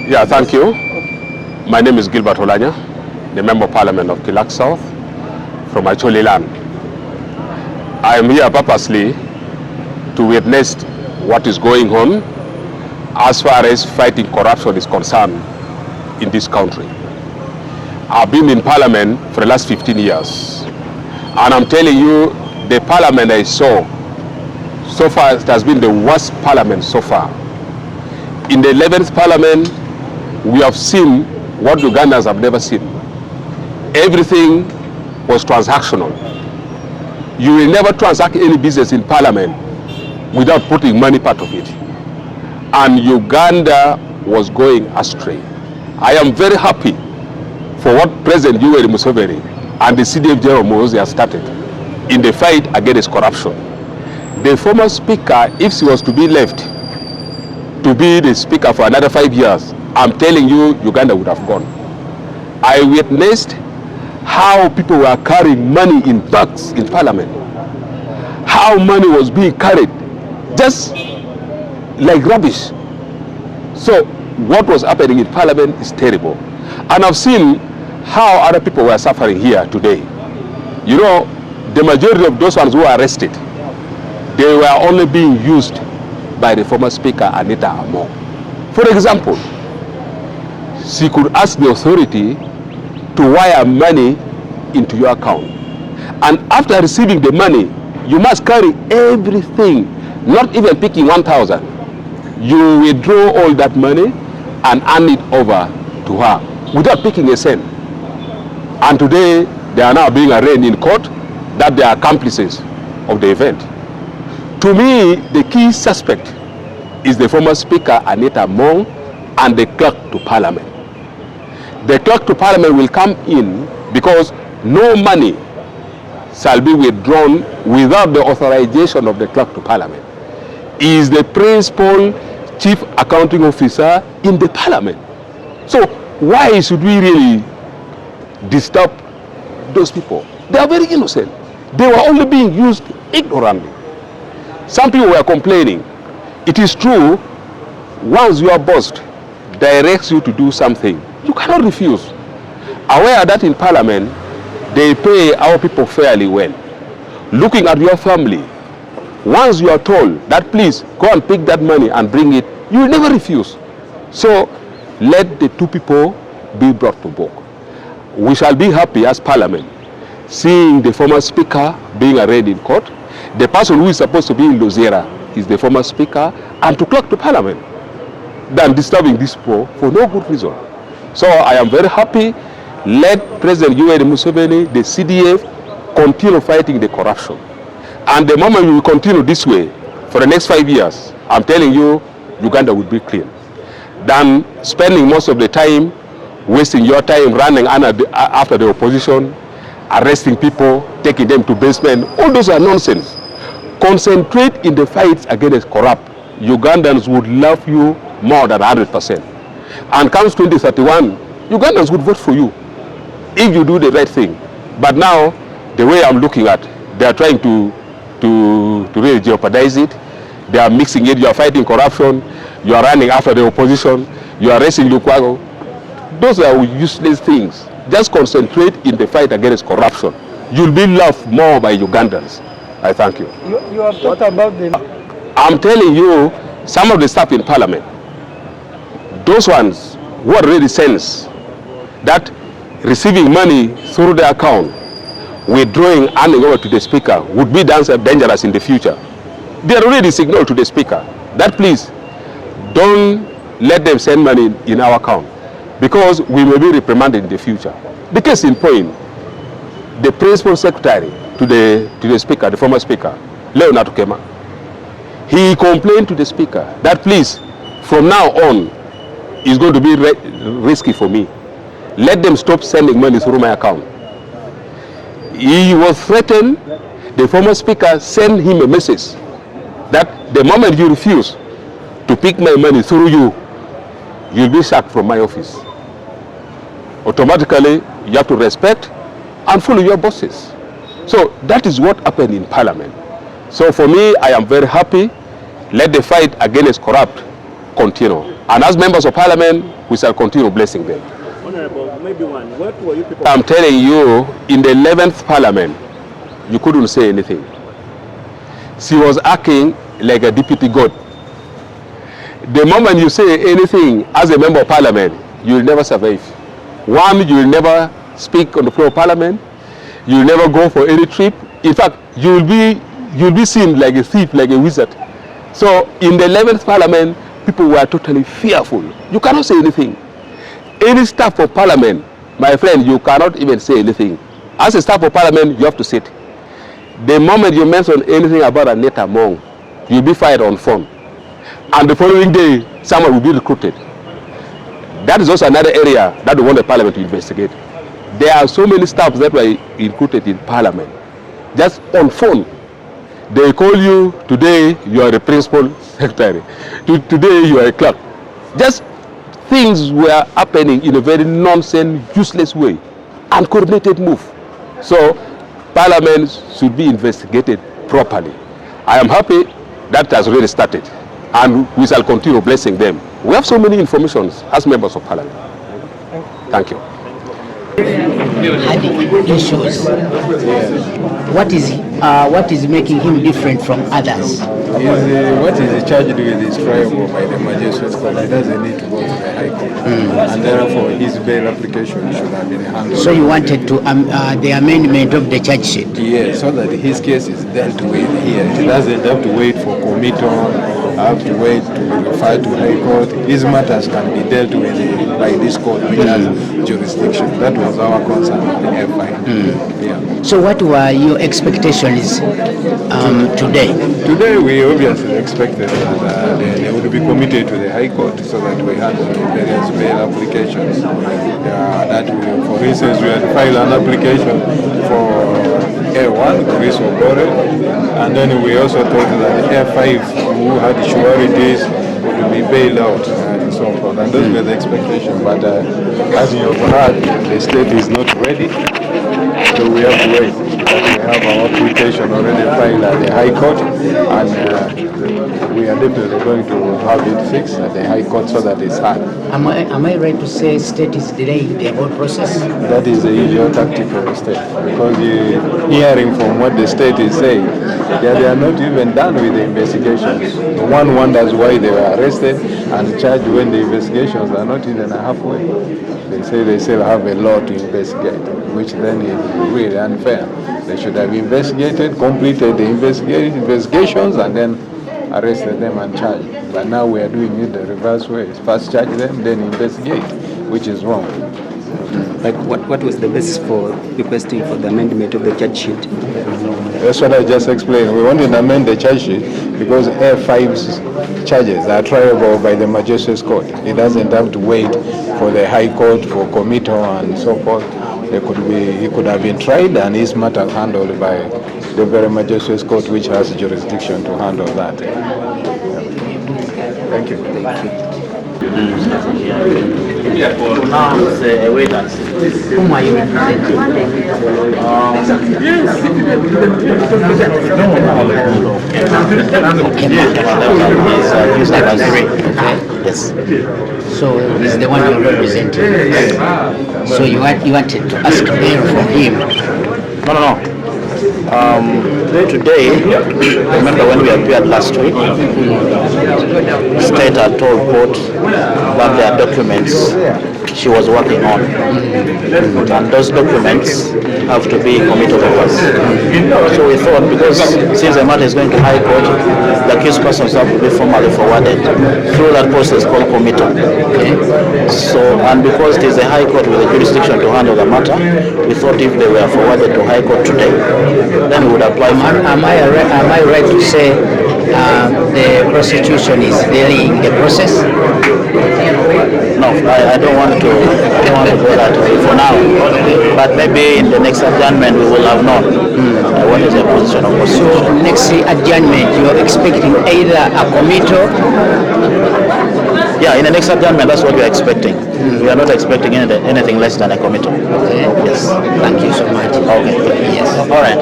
Yeah, thank you. My name is Gilbert Olanya, the Member of Parliament of Kilak South from Acholi land. I am here purposely to witness what is going on as far as fighting corruption is concerned in this country. I've been in Parliament for the last 15 years, and I'm telling you, the Parliament I saw so far, it has been the worst Parliament so far. In the 11th Parliament, we have seen what Ugandans have never seen. Everything was transactional. You will never transact any business in Parliament without putting money part of it. And Uganda was going astray. I am very happy for what President Yoweri Museveni and the CDF General Muhoozi has started in the fight against corruption. The former speaker, if she was to be left to be the speaker for another 5 years, I'm telling you, Uganda would have gone. I witnessed how people were carrying money in bags in Parliament. How money was being carried, just like rubbish. So what was happening in Parliament is terrible. And I've seen how other people were suffering here today. You know, the majority of those ones who were arrested, they were only being used by the former speaker, Anita Among. For example, she could ask the authority to wire money into your account. And after receiving the money, you must carry everything, not even picking 1,000. You withdraw all that money and hand it over to her without picking a cent. And today, they are now being arraigned in court that they are accomplices of the event. To me, the key suspect is the former speaker, Anita Among, and the clerk to Parliament. The clerk to Parliament will come in because no money shall be withdrawn without the authorization of the clerk to Parliament. He is the principal chief accounting officer in the Parliament. So why should we really disturb those people? They are very innocent. They were only being used ignorantly. Some people were complaining. It is true, once your boss directs you to do something, you cannot refuse. Aware that in Parliament, they pay our people fairly well. Looking at your family, once you are told that please go and pick that money and bring it, you will never refuse. So let the two people be brought to book. We shall be happy as Parliament seeing the former speaker being arraigned in court. The person who is supposed to be in Luzira is the former speaker, and to clerk to Parliament, than disturbing this people for no good reason. So I am very happy. Let President Yoweri Museveni, the CDF, continue fighting the corruption. And the moment we will continue this way for the next 5 years, I'm telling you, Uganda will be clean. Than spending most of the time, wasting your time running after the opposition, arresting people, taking them to basement. All those are nonsense. Concentrate in the fights against corrupt. Ugandans would love you more than 100%. And comes 2031, Ugandans would vote for you if you do the right thing. But now, the way I'm looking at, they are trying to really jeopardize it. They are mixing it. You are fighting corruption. You are running after the opposition. You are arresting Lukwago. Those are useless things. Just concentrate in the fight against corruption. You'll be loved more by Ugandans. I thank you. You have talked about the... I'm telling you, some of the staff in Parliament, those ones who already sense that receiving money through their account, withdrawing, handing over to the speaker would be dangerous in the future. They already signaled to the speaker that please don't let them send money in our account because we may be reprimanded in the future. The case in point, the principal secretary to the speaker, the former speaker, Leonard Kema, he complained to the speaker that please, from now on, it's going to be risky for me. Let them stop sending money through my account. He was threatened. The former speaker sent him a message that the moment you refuse to pick my money through you, you'll be sacked from my office. Automatically, you have to respect and follow your bosses. So that is what happened in Parliament. So for me, I am very happy. Let the fight against corrupt continue. And as members of parliament, we shall continue blessing them. Honorable, maybe one. What were you people? I'm telling you, in the 11th parliament, you couldn't say anything. She was acting like a deputy god. The moment you say anything as a member of parliament, you will never survive. One, you will never speak on the floor of parliament. You will never go for any trip. In fact, you'll be seen like a thief, like a wizard. So in the 11th parliament, people were totally fearful. You cannot say anything. Any staff of parliament, my friend, you cannot even say anything. As a staff of parliament, you have to sit. The moment you mention anything about Anita Among, you'll be fired on phone. And the following day, someone will be recruited. That is also another area that we want the parliament to investigate. There are so many staffs that were recruited in parliament, just on phone. They call you, today you are the principal secretary, today you are a clerk. Just things were happening in a very nonsense, useless way, uncoordinated move. So parliament should be investigated properly. I am happy that has already started, and we shall continue blessing them. We have so many informations as members of parliament. Thank you. Issues. What is making him different from others? What is charged with is triable by the magistrates court. He doesn't need to go to the High Court, and therefore his bail application should have been handled. So you wanted to the amendment of the charge sheet? Yes, so that his case is dealt with here. He doesn't have to wait for committal, have to wait to be referred to High Court. His matters can be dealt with by this court, which has jurisdiction. That was our concern with the F5. Yeah. So what were your expectations today? Today we obviously expected that they would be committed to the High Court so that we handle various bail applications. For instance, we had filed an application for A1, Chris Obore, and then we also thought that F5, who had sureties, would be bailed out and so forth. And those were the expectations. But as you have heard, the state is not ready, so we have to wait. We have our application already filed at the High Court, and we are definitely going to have it fixed at the High Court so that it's hard. Am I right to say state is delaying the whole process? That is the usual tactic of the state, because hearing from what the state is saying, they are not even done with the investigations. One wonders why they were arrested and charged when the investigations are not even halfway. They say they still have a lot to investigate, which then is really unfair. They should have investigated, completed the investigations, and then arrested them and charged. But now we are doing it the reverse way. First charge them, then investigate, which is wrong. Like what was the basis for requesting for the amendment of the charge sheet? That's what I just explained. We want to amend the charge sheet because F5's charges are triable by the magistrates court. It doesn't have to wait for the High Court for committal and so forth. He could have been tried and his matter handled by the very magistrates court, which has jurisdiction to handle that. Thank you. Thank you. Whom are you representing? Yes. So he's the one you're representing. So you wanted to ask bail from him? No. Today, remember when we appeared last week, State had told court that there are documents she was working on, and those documents have to be committal papers. So we thought, because since the matter is going to High Court, the accused persons have to be formally forwarded through that process called committal. So, and because it is a High Court with the jurisdiction to handle the matter, we thought if they were forwarded to High Court today, then we would apply for it. Am I right to say the prosecution is delaying the process? No, I don't want to go that way for now. But maybe in the next adjournment we will have known what is the position of prosecution. So next adjournment you're expecting either a committal? Yeah, in the next adjournment that's what we are expecting. We are not expecting anything less than a committal. Okay. Yes. Thank you so much. Okay. Yes. All right.